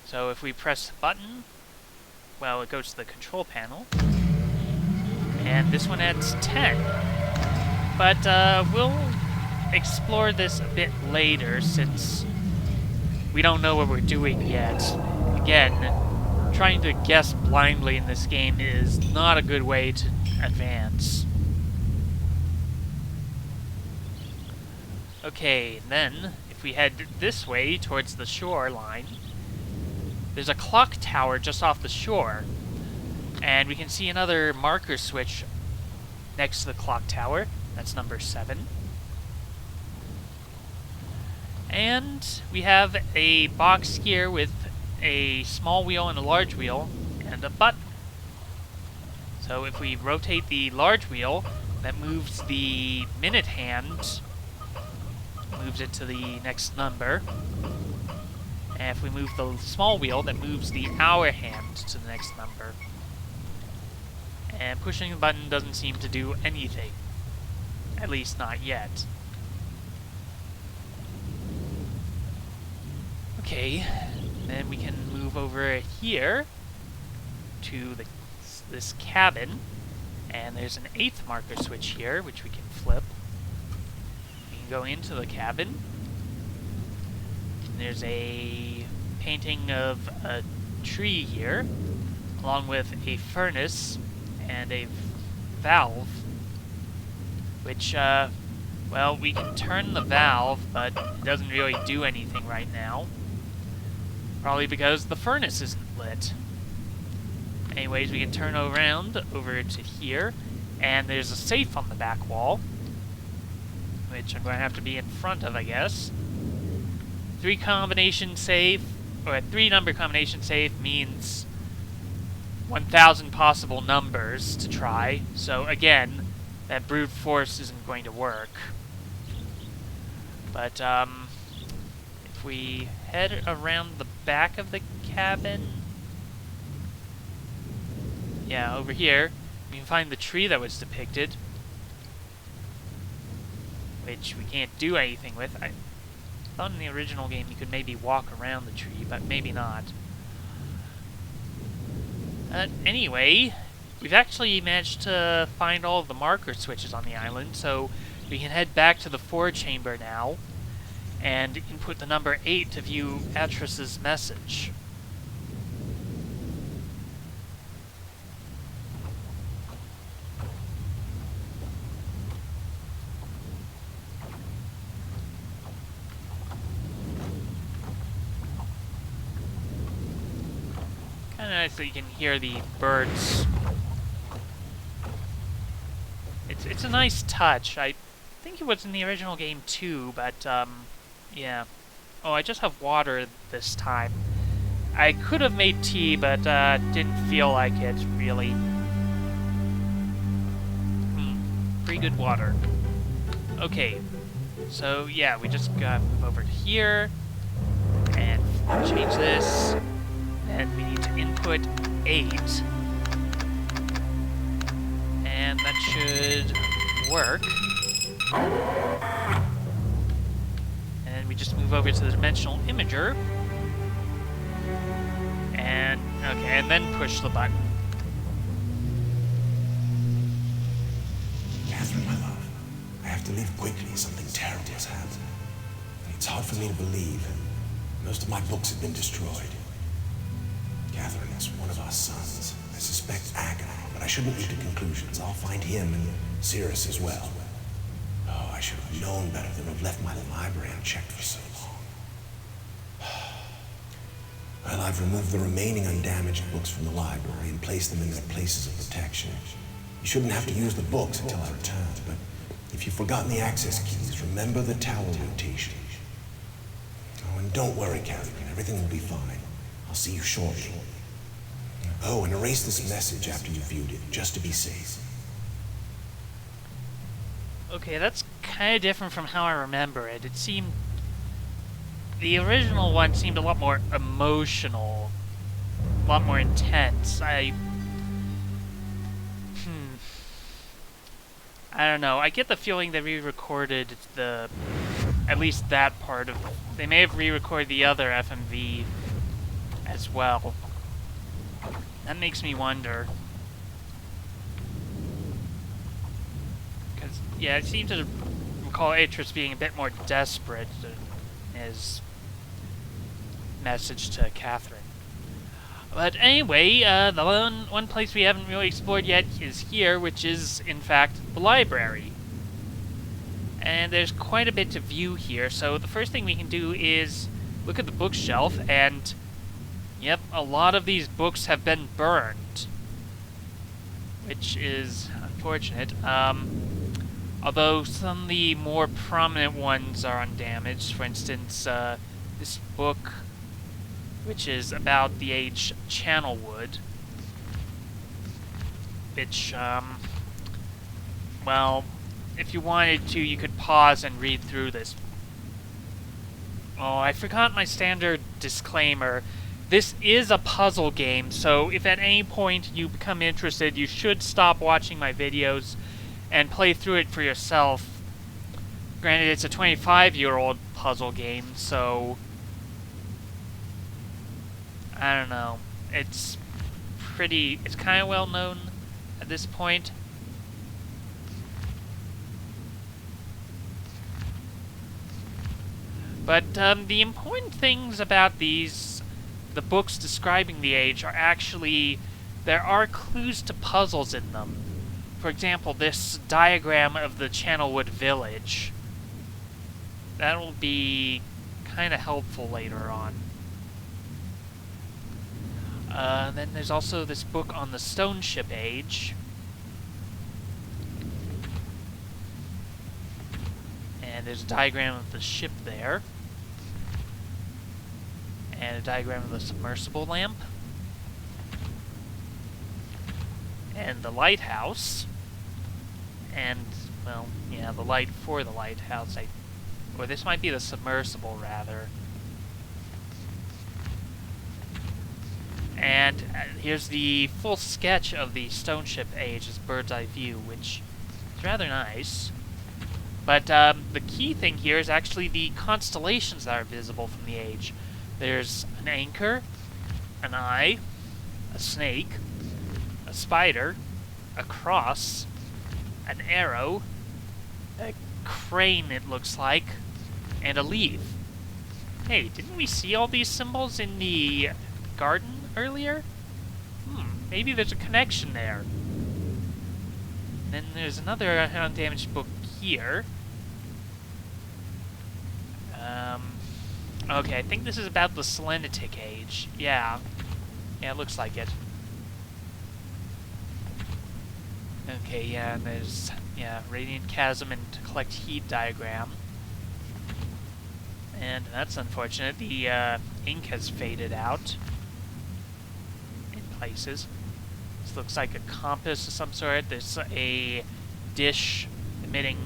So if we press the button, well, it goes to the control panel. And this one adds 10. But we'll explore this a bit later since we don't know what we're doing yet. Again, trying to guess blindly in this game is not a good way to advance. Okay, then, if we head this way towards the shoreline, there's a clock tower just off the shore. And we can see another marker switch next to the clock tower. That's number 7. And we have a box here with a small wheel and a large wheel and a button. So if we rotate the large wheel, that moves the minute hand, moves it to the next number. And if we move the small wheel, that moves the hour hand to the next number. And pushing the button doesn't seem to do anything. At least not yet. Okay, then we can move over here to this cabin, and there's an 8th marker switch here, which we can flip. We can go into the cabin. And there's a painting of a tree here, along with a furnace and a valve, which, well, we can turn the valve, but it doesn't really do anything right now. Probably because the furnace isn't lit. Anyways, we can turn around over to here, and there's a safe on the back wall, which I'm going to have to be in front of, I guess. 3 combination safe, or a 3-number combination safe means 1,000 possible numbers to try. So again, that brute force isn't going to work. But if we head around the back of the cabin, yeah, over here, we can find the tree that was depicted, which we can't do anything with. I thought in the original game you could maybe walk around the tree, but maybe not. Anyway, we've actually managed to find all of the marker switches on the island, so we can head back to the forge chamber now and input the number 8 to view Atris's message. Kind of nice that you can hear the birds. It's a nice touch. I think it was in the original game too, but yeah. Oh, I just have water this time. I could have made tea, but didn't feel like it really. Pretty good water. Okay, so yeah, we just gotta move over to here and change this. And we need to input 8. And that should work. And we just move over to the dimensional imager. And, okay, and then push the button. Catherine, my love, I have to leave quickly. Something terrible has happened. It's hard for me to believe. Most of my books have been destroyed. Catherine is one of our sons. I suspect Agon, but I shouldn't leap to conclusions. I'll find him and Cirrus as well. Oh, I should have known better than to have left my library unchecked for so long. Well, I've removed the remaining undamaged books from the library and placed them in their places of protection. You shouldn't have to use the books until I return, but if you've forgotten the access keys, remember the tower rotation. Oh, and don't worry, Catherine. Everything will be fine. I'll see you shortly. Oh, and erase this message after you've viewed it, just to be safe. Okay, that's kind of different from how I remember it. It seemed... The original one seemed a lot more emotional. A lot more intense. I don't know. I get the feeling they re-recorded at least that part of... They may have re-recorded the other FMV as well. That makes me wonder. Because, yeah, I seem to recall Atreus being a bit more desperate in his message to Catherine. But anyway, the one place we haven't really explored yet is here, which is, in fact, the library. And there's quite a bit to view here, so the first thing we can do is look at the bookshelf, and yep, a lot of these books have been burned, which is unfortunate. Although some of the more prominent ones are undamaged. For instance, this book, which is about the age Channelwood, which, well, if you wanted to, you could pause and read through this. Oh, I forgot my standard disclaimer. This is a puzzle game, so if at any point you become interested, you should stop watching my videos and play through it for yourself. Granted, it's a 25-year-old puzzle game, so I don't know. It's kind of well known at this point. But the important things about the books describing the age are actually, there are clues to puzzles in them. For example, this diagram of the Channelwood village. That'll be kind of helpful later on. Then there's also this book on the Stone Ship Age. And there's a diagram of the ship there. And a diagram of the submersible lamp. And the lighthouse. And, well, yeah, the light for the lighthouse. Or this might be the submersible, rather. And here's the full sketch of the Stone Ship Age's bird's eye view, which is rather nice. But the key thing here is actually the constellations that are visible from the age. There's an anchor, an eye, a snake, a spider, a cross, an arrow, a crane it looks like, and a leaf. Hey, didn't we see all these symbols in the garden earlier? Maybe there's a connection there. Then there's another undamaged book here. Okay, I think this is about the Selenitic Age. Yeah. Yeah, it looks like it. Okay, yeah, and there's, Radiant Chasm and Collect Heat diagram. And that's unfortunate. The ink has faded out in places. This looks like a compass of some sort. There's a dish emitting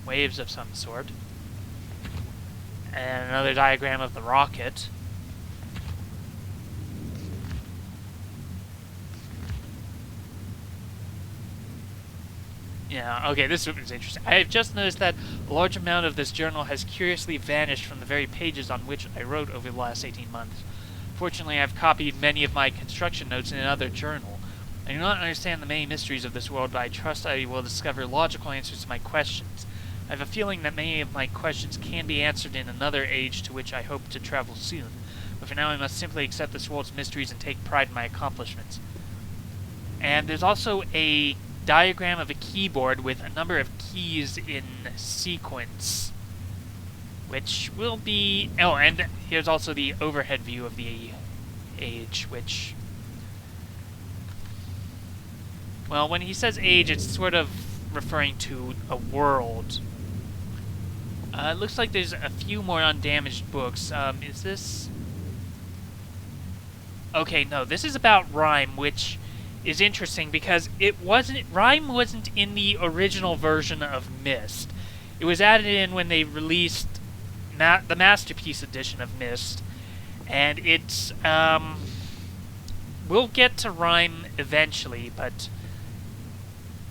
waves of some sort. And another diagram of the rocket. Yeah, okay, this is interesting. I have just noticed that a large amount of this journal has curiously vanished from the very pages on which I wrote over the last 18 months. Fortunately, I've copied many of my construction notes in another journal. I do not understand the many mysteries of this world, but I trust I will discover logical answers to my questions. I have a feeling that many of my questions can be answered in another age to which I hope to travel soon. But for now, I must simply accept this world's mysteries and take pride in my accomplishments. And there's also a diagram of a keyboard with a number of keys in sequence, which will be... Oh, and here's also the overhead view of the age, which... Well, when he says age, it's sort of referring to a world. It looks like there's a few more undamaged books. Is this... Okay, no, this is about Rhyme, which is interesting because Rhyme wasn't in the original version of Myst. It was added in when they released the Masterpiece edition of Myst, and it's, we'll get to Rhyme eventually, but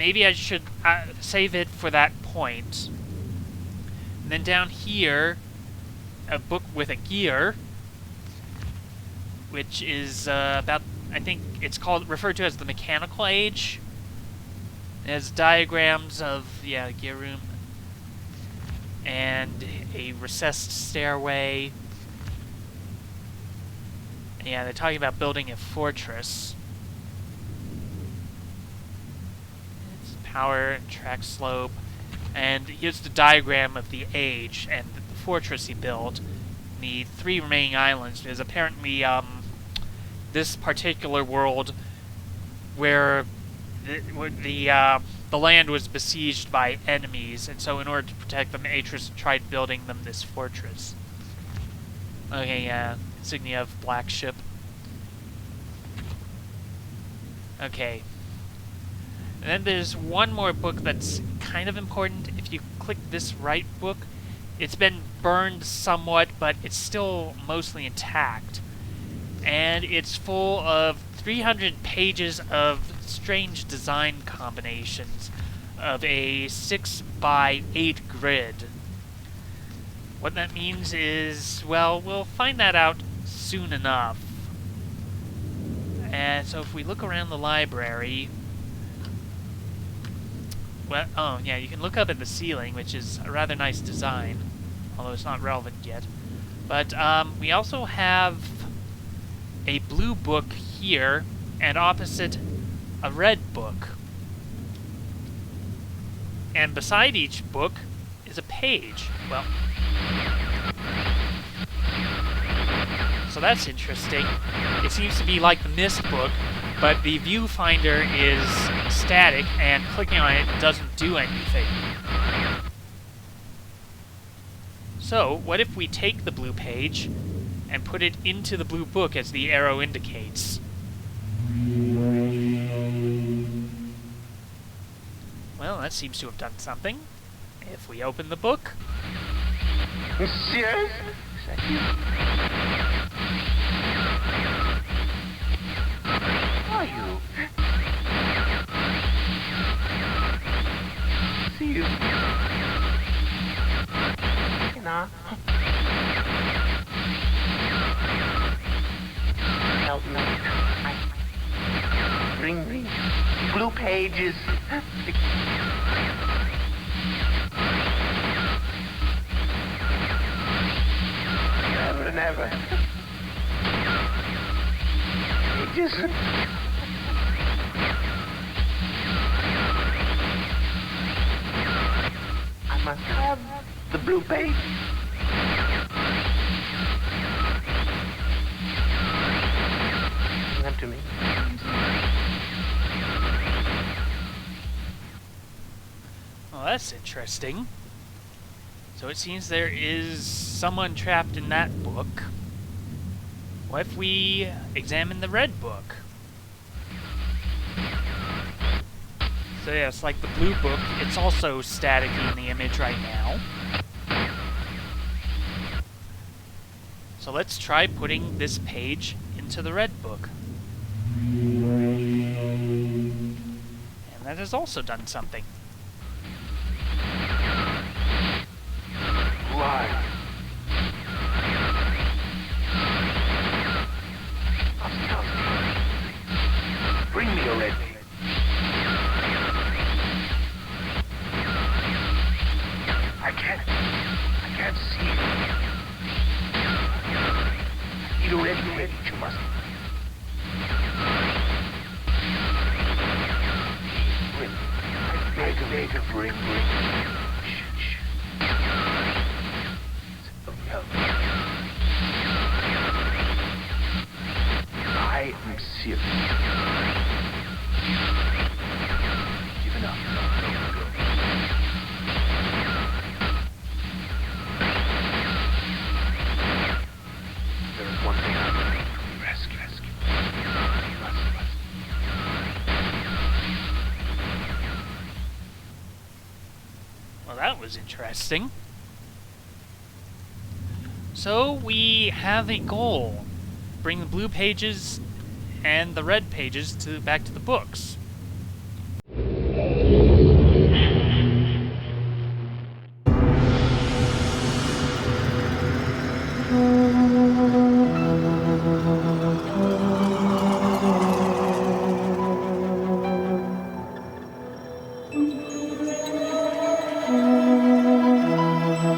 maybe I should save it for that point. And then down here, a book with a gear, which is about, I think it's referred to as the Mechanical Age. It has diagrams of, gear room, and a recessed stairway. Yeah, they're talking about building a fortress. It's power and track slope. And here's the diagram of the age and the fortress he built. The 3 remaining islands. There's apparently this particular world where the land was besieged by enemies, and so in order to protect them, Atreus tried building them this fortress. Okay, yeah. Insignia of Black Ship. Okay. And then there's one more book that's kind of important. If you click this right book, it's been burned somewhat, but it's still mostly intact. And it's full of 300 pages of strange design combinations of a 6x8 grid. What that means is, well, we'll find that out soon enough. And so if we look around the library, well, oh yeah, you can look up at the ceiling, which is a rather nice design, although it's not relevant yet. But we also have a blue book here, and opposite a red book. And beside each book is a page. Well, so that's interesting. It seems to be like the Mist book, but the viewfinder is static, and clicking on it doesn't do anything. So, what if we take the blue page and put it into the blue book as the arrow indicates? Well, that seems to have done something. If we open the book... Monsieur? Are you? See you. Nah. Help me. Bring me blue pages. Never, never. Pages. I must have the blue page. Bring them to me. Well, that's interesting. So it seems there is someone trapped in that book. What if we examine the red book? So yeah, it's like the blue book. It's also static in the image right now. So let's try putting this page into the red book. And that has also done something. Why? Bring me a red page. I can't see it. I need a red page, you must. Bring. I beg of bring. Shh. I am serious. Give it up. Go. There is one thing I must do. Rescue. You must. Well, that was interesting. So we have a goal. Bring the blue pages and the red pages back to the books.